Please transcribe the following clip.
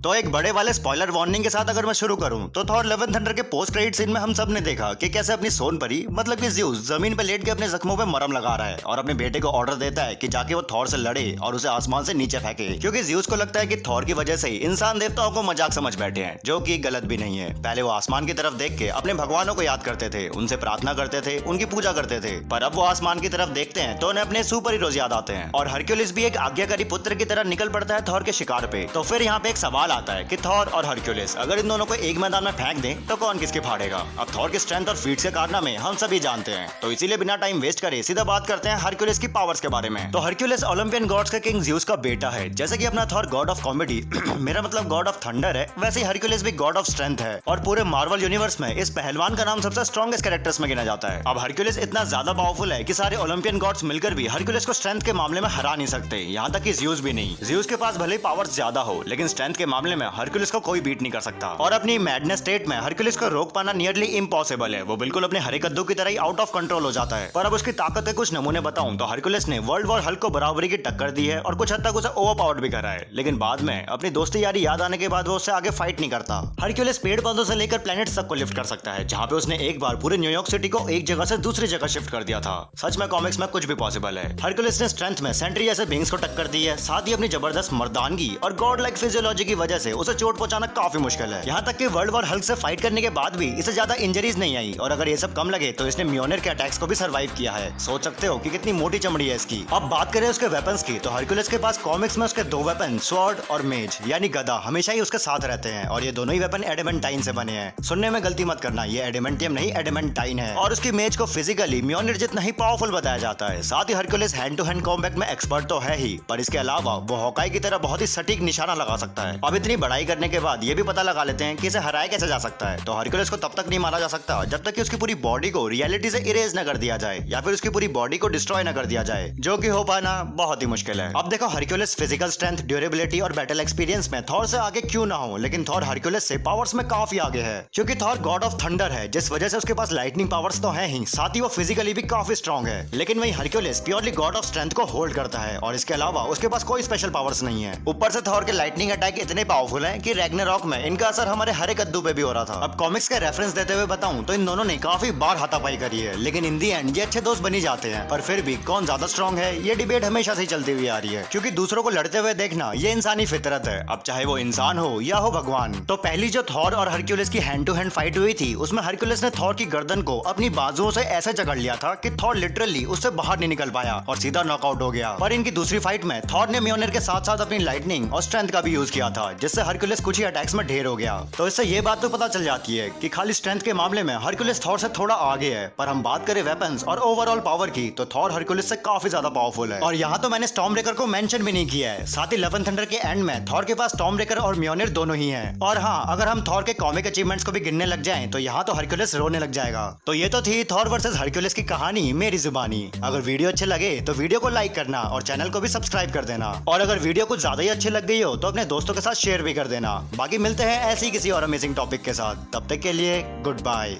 तो एक बड़े वाले स्पॉइलर वार्निंग के साथ अगर मैं शुरू करूं तो थॉर लव एंड थंडर के पोस्ट क्रेडिट सीन में हम सब ने देखा कि कैसे अपनी सोन परी मतलब कि ज़्यूस जमीन पे लेट के अपने जख्मों पे मरहम लगा रहा है और अपने बेटे को ऑर्डर देता है कि जाके वो थॉर से लड़े और उसे आसमान से नीचे फेंके, क्योंकि ज़्यूस को लगता है कि थॉर की वजह से ही इंसान देवताओं को मजाक समझ बैठे हैं, जो कि गलत भी नहीं है। पहले वो आसमान की तरफ देख के अपने भगवानों को याद करते थे, उनसे प्रार्थना करते थे, उनकी पूजा करते थे, पर अब वो आसमान की तरफ देखते हैं तो उन्हें अपने सुपर हीरोज याद आते हैं। और हरक्यूलिस भी एक आज्ञाकारी पुत्र की तरह निकल पड़ता है थॉर के शिकार पे। तो फिर यहाँ पे एक सवाल आता है कि थॉर और हरक्यूलिस अगर इन दोनों को एक मैदान में फेंक दें तो कौन किसके फाड़ेगा। अब थॉर की स्ट्रेंथ और फीट्स के कारनामे हम सभी जानते हैं, तो इसीलिए बिना टाइम वेस्ट करे सीधा बात करते हैं हरक्यूलिस की पावर्स के बारे में। तो हरक्यूलिस ओलंपियन गॉड्स के किंग ज़्यूस का बेटा है। जैसे कि अपना थॉर गॉड ऑफ कॉमेडी मेरा मतलब गॉड ऑफ थंडर है, वैसे ही हरक्यूलिस भी गॉड ऑफ स्ट्रेंथ है और पूरे मार्वल यूनिवर्स में इस पहलवान का नाम सबसे स्ट्रॉन्गेस्ट कैरेक्टर्स में गिना जाता है। अब हरक्यूलिस इतना ज्यादा पावरफुल है कि सारे ओलंपियन गॉड्स मिलकर भी हरक्यूलिस को स्ट्रेंथ के मामले में हरा नहीं सकते, यहाँ तक कि ज़्यूस भी नहीं। ज़्यूस के पास भले पावर्स ज्यादा हो लेकिन स्ट्रेंथ के मामले में हरक्यूलिस को कोई बीट नहीं कर सकता। और अपनी मैडनेस स्टेट में हरक्यूलिस को रोक पाना नियरली इम्पॉसिबल है। वो बिल्कुल अपने हरे कद्दू की तरह ही आउट ऑफ कंट्रोल हो जाता है। पर अब उसकी ताकत के कुछ नमूने बताऊं तो हरक्यूलिस ने वर्ल्ड वॉर हल्क को बराबरी की टक्कर दी है और कुछ हद तक उसे ओवर पावर्ड भी करा है, लेकिन बाद में अपनी दोस्ती यारी याद आने के बाद वो उससे आगे फाइट नहीं करता। हरक्यूलिस पेड़ पौधों से लेकर प्लैनेट्स तक को लिफ्ट कर सकता है, जहाँ पे उसने एक बार पूरे न्यूयॉर्क सिटी को एक जगह से दूसरी जगह शिफ्ट कर दिया था। सच में कॉमिक्स में कुछ भी पॉसिबल है। हरक्यूलिस ने स्ट्रेंथ में सेंट्री जैसे बींग्स को टक्कर दी है, साथ ही अपनी जबरदस्त मर्दानगी और गॉड लाइक फिजियोलॉजी की वजह से उसे चोट पहुंचाना काफी मुश्किल है। यहाँ तक कि वर्ल्ड वॉर हल्क से फाइट करने के बाद भी इसे ज्यादा इंजरीज नहीं आई, और अगर ये सब कम लगे तो इसने म्योनिर के अटैक्स को भी सर्वाइव किया है। सोच सकते हो कि कितनी मोटी चमड़ी है इसकी। अब बात करें उसके वेपन्स की तो हरक्यूलिस के पास कॉमिक्स में उसके दो वेपन स्वॉर्ड और मेज यानी गदा हमेशा ही उसके साथ रहते हैं, और ये दोनों ही वेपन एडेमेंटाइन से बने हैं। सुनने में गलती मत करना, ये एडेमेंटियम नहीं एडेमेंटाइन है। और उसकी मेज को फिजिकली म्योनिर जितना ही पावरफुल बताया जाता है। साथ ही Hercules hand to hand combat में एक्सपर्ट तो है ही, पर इसके अलावा वो हॉकाई की तरह बहुत ही सटीक निशाना लगा सकता है। अब इतनी बड़ाई करने के बाद ये भी पता लगा लेते हैं कि इसे हराया कैसे जा सकता है। तो हरक्यूलिस को तब तक नहीं मारा जा सकता जब तक कि उसकी पूरी बॉडी को रियलिटी से इरेज न कर दिया जाए या फिर उसकी पूरी बॉडी को डिस्ट्रॉय न कर दिया जाए, जो कि हो पाना बहुत ही मुश्किल है। अब देखो हरक्यूलिस फिजिकल स्ट्रेंथ, ड्यूरेबिलिटी और बैटल एक्सपीरियंस में थॉर से आगे क्यों ना हो, लेकिन थॉर हरक्यूलिस से पावर्स में काफी आगे है, क्योंकि थॉर गॉड ऑफ थंडर है, जिस वजह से उसके पास लाइटनिंग पावर्स तो है ही, साथ ही वो फिजिकली भी काफी स्ट्रॉन्ग है। लेकिन वही Hercules purely God of strength को होल्ड करता है और इसके अलावा उसके पास कोई स्पेशल पावर्स नहीं है। ऊपर से थॉर के लाइटनिंग अटैक इतने पावरफुल हैं कि रैग्नारॉक में इनका असर हमारे हरे कद्दू पे भी हो रहा था। अब कॉमिक्स के रेफरेंस देते हुए बताऊं तो इन दोनों ने काफी बार हाथापाई करी है, लेकिन इन दी एंड ये अच्छे दोस्त बनी जाते हैं। पर फिर भी कौन ज्यादा स्ट्रॉन्ग है ये डिबेट हमेशा से चलती हुई आ रही है, क्योंकि दूसरों को लड़ते हुए देखना ये इंसानी फितरत है, अब चाहे वो इंसान हो या हो भगवान। तो पहली जो थॉर और हरक्यूलिस की हैंड टू हैंड फाइट हुई थी उसमें हरक्यूलिस ने थॉर की गर्दन को अपनी बाजुओं से ऐसे जकड़ लिया था कि थॉर लिटरली उससे बाहर नहीं निकल पाया और सीधा नॉकआउट हो गया। पर इनकी दूसरी फाइट में थॉर ने म्योनिर के साथ साथ अपनी लाइटनिंग और स्ट्रेंथ का भी यूज किया था, जिससे हरक्यूलिस कुछ ही अटैक्स में ढेर हो गया। तो इससे ये बात तो पता चल जाती है कि खाली स्ट्रेंथ के मामले में हरक्यूलिस थॉर से थोड़ा आगे है, पर हम बात करें वेपन्स और ओवरऑल पावर की तो थॉर हरक्यूलिस से काफी ज्यादा पावरफुल है। और यहाँ तो मैंने स्टॉर्म ब्रेकर को मेंशन भी नहीं किया है। साथ ही लव एंड थंडर के एंड में थॉर के पास स्टॉर्म ब्रेकर और म्योनिर दोनों ही हैं। और हाँ, अगर हम थॉर के कॉमिक अचीवमेंट्स को भी गिनने लग जाएं तो यहाँ तो हरक्यूलिस रोने लग जाएगा। तो ये तो थी थॉर वर्सेस हरक्यूलिस की कहानी मेरी जुबानी। अगर वीडियो अच्छे लगे तो वीडियो को लाइक करना और चैनल को भी सब्सक्राइब कर देना, और अगर वीडियो कुछ ज्यादा ही अच्छी लग गई हो तो अपने दोस्तों के साथ शेयर भी कर देना। बाकी मिलते हैं ऐसे ही किसी और अमेजिंग टॉपिक के साथ, तब तक के लिए गुड बाय।